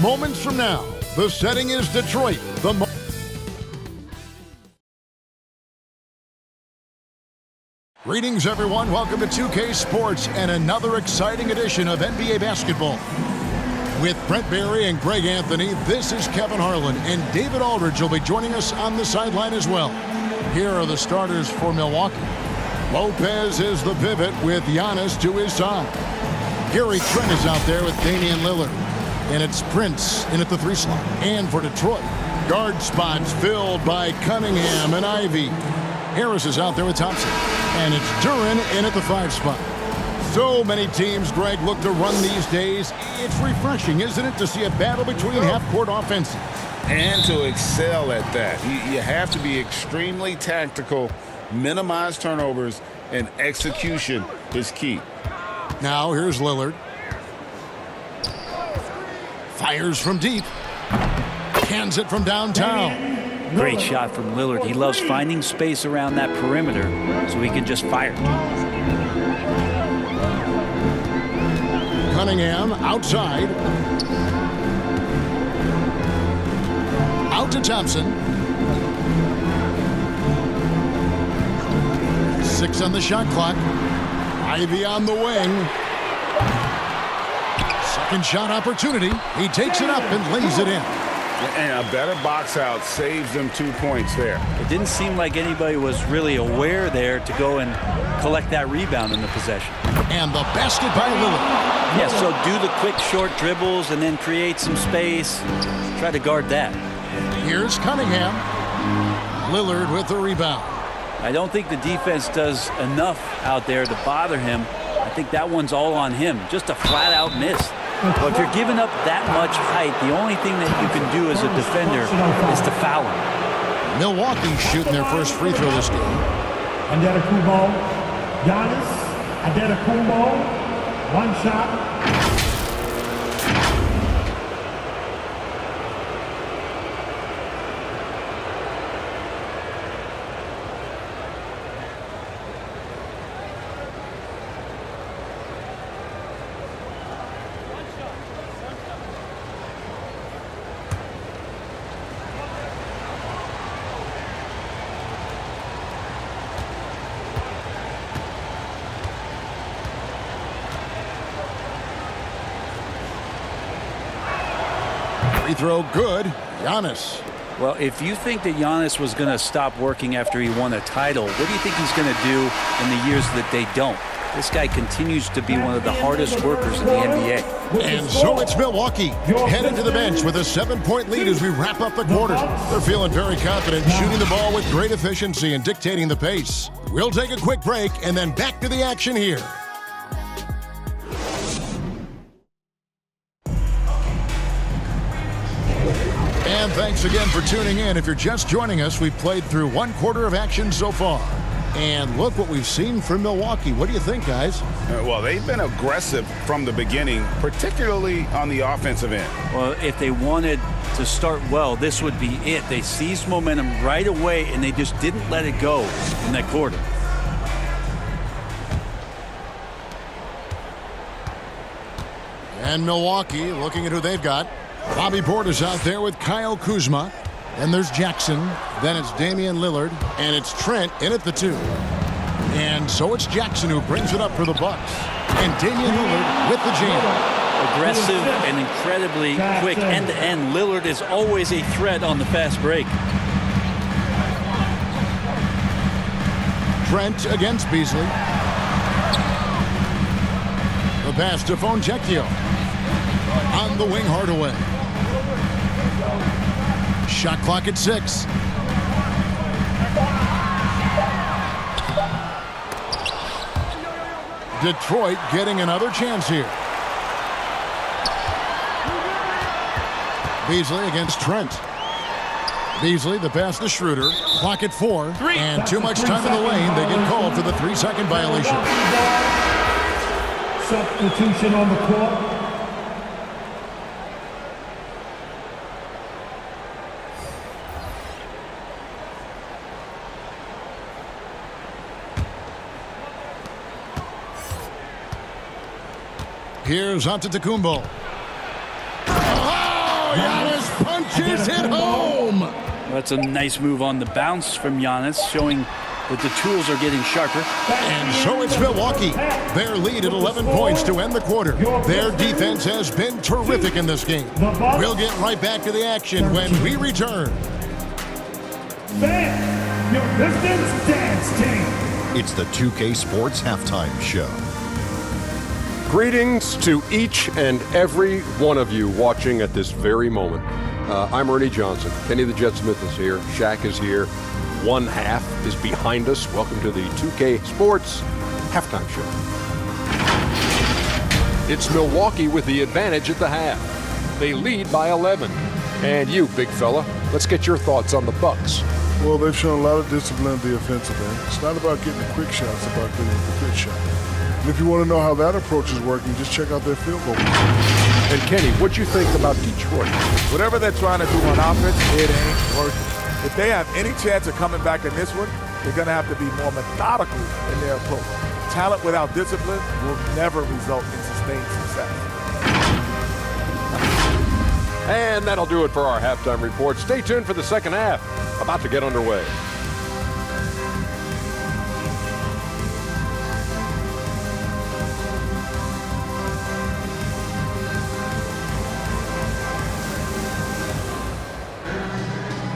moments from now. The setting is Detroit. Greetings, everyone. Welcome to 2K Sports and another exciting edition of NBA basketball. With Brent Barry and Greg Anthony, this is Kevin Harlan, and David Aldridge will be joining us on the sideline as well. Here are the starters for Milwaukee. Lopez is the pivot with Giannis to his side. Gary Trent is out there with Damian Lillard. And it's Prince in at the 3 slot. And for Detroit, guard spots filled by Cunningham and Ivy. Harris is out there with Thompson. And it's Duren in at the 5 spot. So many teams, Greg, look to run these days. It's refreshing, isn't it, to see a battle between half-court offenses? And to excel at that. You have to be extremely tactical, minimize turnovers, and execution is key. Now here's Lillard. Fires from deep. Cans it from downtown. Great shot from Lillard. He loves finding space around that perimeter so he can just fire. Cunningham outside. Out to Thompson. 6 on the shot clock. Ivy on the wing. Second shot opportunity. He takes it up and lays it in. And a better box out saves them 2 points there. It didn't seem like anybody was really aware there to go and collect that rebound in the possession. And the basket by Lillard. Yeah, so do the quick short dribbles and then create some space. Try to guard that. Here's Cunningham. Lillard with the rebound. I don't think the defense does enough out there to bother him. I think that one's all on him. Just a flat-out miss. Well, if you're giving up that much height, the only thing that you can do as a defender is to foul him. Milwaukee shooting their first free throw this game. Antetokounmpo, Giannis, Antetokounmpo, 1 shot. Free throw good. Giannis. Well, if you think that Giannis was going to stop working after he won a title, what do you think he's going to do in the years that they don't? This guy continues to be one of the hardest workers in the NBA. And so it's Milwaukee headed to the bench with a 7-point lead as we wrap up the quarter. They're feeling very confident, shooting the ball with great efficiency and dictating the pace. We'll take a quick break and then back to the action here. And thanks again for tuning in. If you're just joining us, we've played through 1 quarter of action so far. And look what we've seen from Milwaukee. What do you think, guys? Well, they've been aggressive from the beginning, particularly on the offensive end. Well, if they wanted to start well, this would be it. They seized momentum right away, and they just didn't let it go in that quarter. And Milwaukee looking at who they've got. Bobby Portis out there with Kyle Kuzma. Then there's Jackson. Then it's Damian Lillard. And it's Trent in at the 2. And so it's Jackson who brings it up for the Bucks. And Damian Lillard with the jam. Aggressive and incredibly quick end-to-end. Lillard is always a threat on the fast break. Trent against Beasley. The pass to Fontecchio. On the wing, Hardaway. Shot clock at 6. Detroit getting another chance here. Beasley against Trent. Beasley, the pass to Schroeder. Clock at 4. And too much time in the lane. They get called for the 3-second violation. Substitution on the court. Here's Antetokounmpo. Oh, Oh, Giannis punches it home. That's a nice move on the bounce from Giannis, showing that the tools are getting sharper. And so it's Milwaukee. Their lead at 11 points to end the quarter. Their defense has been terrific in this game. We'll get right back to the action when we return. Fans, your Pistons dance team. It's the 2K Sports Halftime Show. Greetings to each and every one of you watching at this very moment. I'm Ernie Johnson. Kenny the Jet Smith is here. Shaq is here. One half is behind us. Welcome to the 2K Sports Halftime Show. It's Milwaukee with the advantage at the half. They lead by 11. And you, big fella, let's get your thoughts on the Bucks. Well, they've shown a lot of discipline at the offensive end. It's not about getting the quick shots, it's about getting the good shot. And if you want to know how that approach is working, just check out their field goal. And Kenny, what'd you think about Detroit? Whatever they're trying to do on offense, it ain't working. If they have any chance of coming back in this one, they're going to have to be more methodical in their approach. Talent without discipline will never result in sustained success. And that'll do it for our halftime report. Stay tuned for the second half. About to get underway.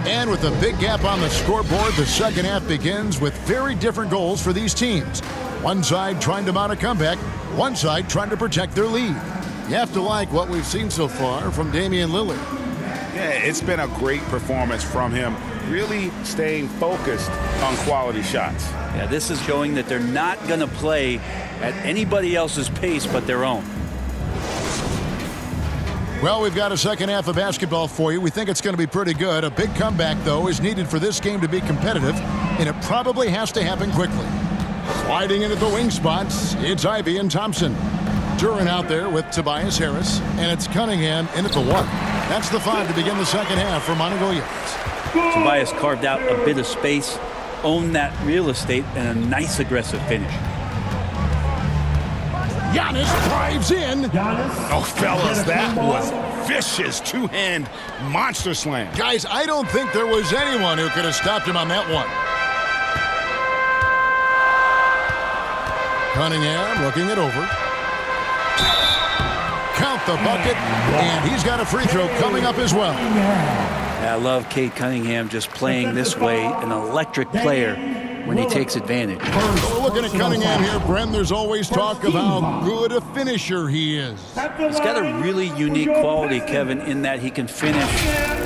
And with a big gap on the scoreboard, the second half begins with very different goals for these teams. One side trying to mount a comeback, one side trying to protect their lead. You have to like what we've seen so far from Damian Lillard. Yeah, it's been a great performance from him, really staying focused on quality shots. Yeah, this is showing that they're not going to play at anybody else's pace but their own. Well, we've got a second half of basketball for you. We think it's going to be pretty good. A big comeback, though, is needed for this game to be competitive, and it probably has to happen quickly. Sliding into the wing spots, it's Ivy and Thompson. Duran out there with Tobias Harris, and it's Cunningham in at the 1. That's the 5 to begin the second half for Monty Williams. Tobias carved out a bit of space, owned that real estate, and a nice aggressive finish. Giannis drives in. Oh, fellas, that was vicious two-hand monster slam. Guys, I don't think there was anyone who could have stopped him on that one. Cunningham looking it over. Count the bucket, and he's got a free throw coming up as well. I love Cade Cunningham just playing this way, an electric player when he takes advantage. So we're looking at Cunningham here, Brent. There's always talk of how good a finisher he is. He's got a really unique quality, Kevin, in that he can finish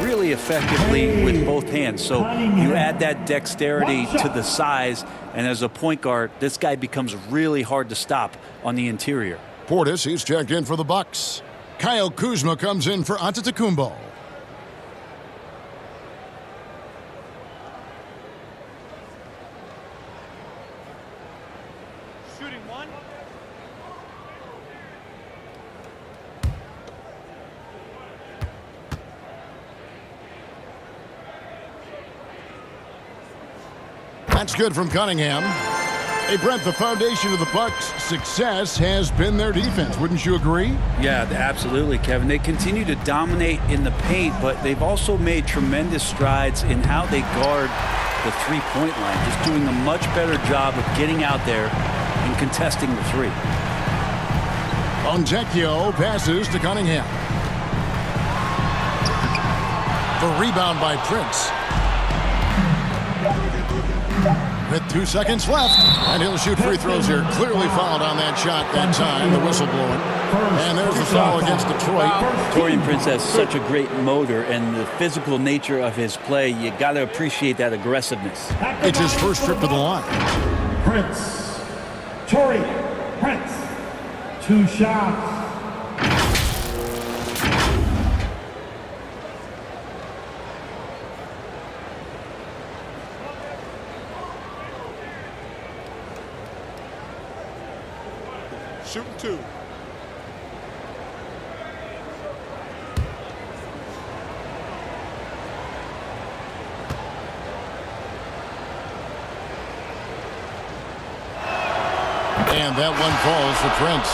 really effectively with both hands. So you add that dexterity to the size, and as a point guard, this guy becomes really hard to stop on the interior. Portis, he's checked in for the Bucks. Kyle Kuzma comes in for Antetokounmpo. That's good from Cunningham. Hey, Brent, the foundation of the Bucks' success has been their defense. Wouldn't you agree? Yeah, absolutely, Kevin. They continue to dominate in the paint, but they've also made tremendous strides in how they guard the three-point line, just doing a much better job of getting out there and contesting the three. Fontecchio passes to Cunningham. The rebound by Prince. With 2 seconds left, and he'll shoot free throws here. Clearly fouled on that shot that time, the whistle blowing. And there's the foul against Detroit. Taurean Prince has such a great motor, and the physical nature of his play, you got to appreciate that aggressiveness. It's his first trip to the line. Prince. Taurean Prince. 2 shots. Shooting 2. And that one falls for Prince.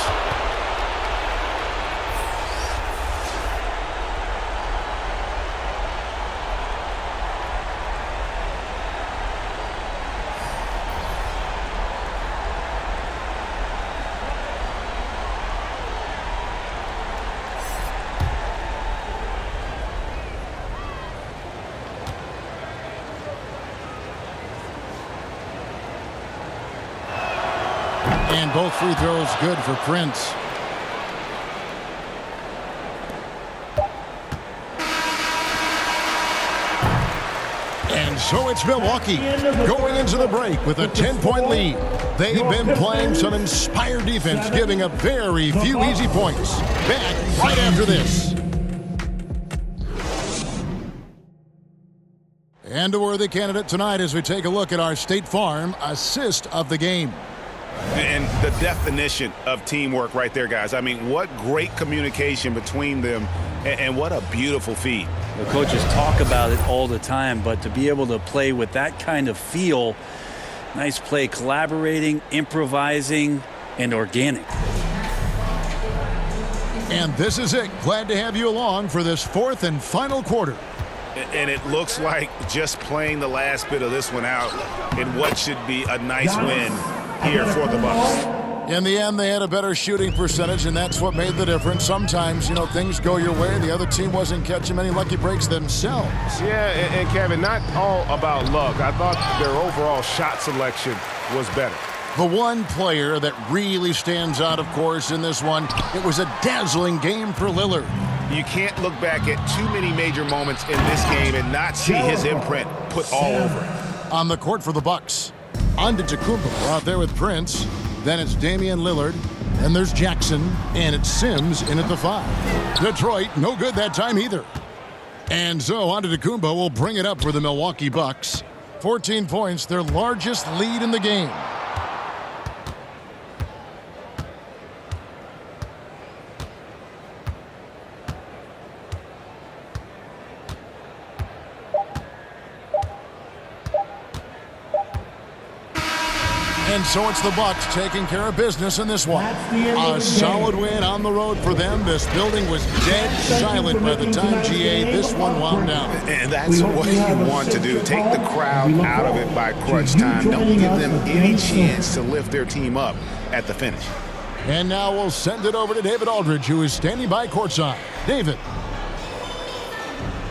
And both free throws good for Prince. And so it's Milwaukee going into the break with a 10-point lead. They've been playing some inspired defense, giving up very few easy points. Back right after this. And a worthy candidate tonight as we take a look at our State Farm assist of the game. And the definition of teamwork right there, guys. I mean, what great communication between them, and what a beautiful feed. The coaches talk about it all the time, but to be able to play with that kind of feel, nice play, collaborating, improvising, and organic. And this is it. Glad to have you along for this fourth and final quarter. And it looks like just playing the last bit of this one out in what should be a nice win here for the Bucks. In the end, they had a better shooting percentage, and that's what made the difference. Sometimes, things go your way. The other team wasn't catching many lucky breaks themselves. Yeah, and Kevin, not all about luck. I thought their overall shot selection was better. The one player that really stands out, of course, in this one, it was a dazzling game for Lillard. You can't look back at too many major moments in this game and not see his imprint put all over it. On the court for the Bucks, Antetokounmpo out there with Prince. Then it's Damian Lillard, and there's Jackson, and it's Sims in at the 5. Detroit, no good that time either. And so Antetokounmpo will bring it up for the Milwaukee Bucks. 14 points, their largest lead in the game. And so it's the Bucks taking care of business in this one. A solid win on the road for them. This building was dead silent by the time GA this one wound down. And that's what you want to do. Take the crowd out of it by crunch time. Don't give them any chance to lift their team up at the finish. And now we'll send it over to David Aldridge, who is standing by courtside. David.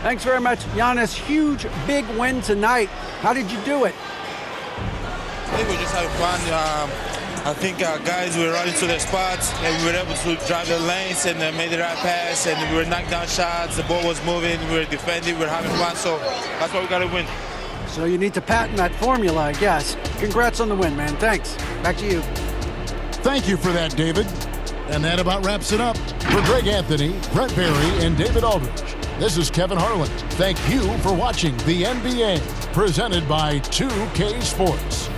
Thanks very much, Giannis. Huge, big win tonight. How did you do it? I think we're just having fun. I think guys were running to their spots, and we were able to drive the lanes and made the right pass, and we were knocking down shots. The ball was moving. We were defending. We were having fun. So that's why we got to win. So you need to patent that formula, I guess. Congrats on the win, man. Thanks. Back to you. Thank you for that, David. And that about wraps it up. For Greg Anthony, Brett Barry, and David Aldridge, this is Kevin Harlan. Thank you for watching the NBA, presented by 2K Sports.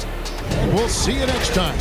We'll see you next time.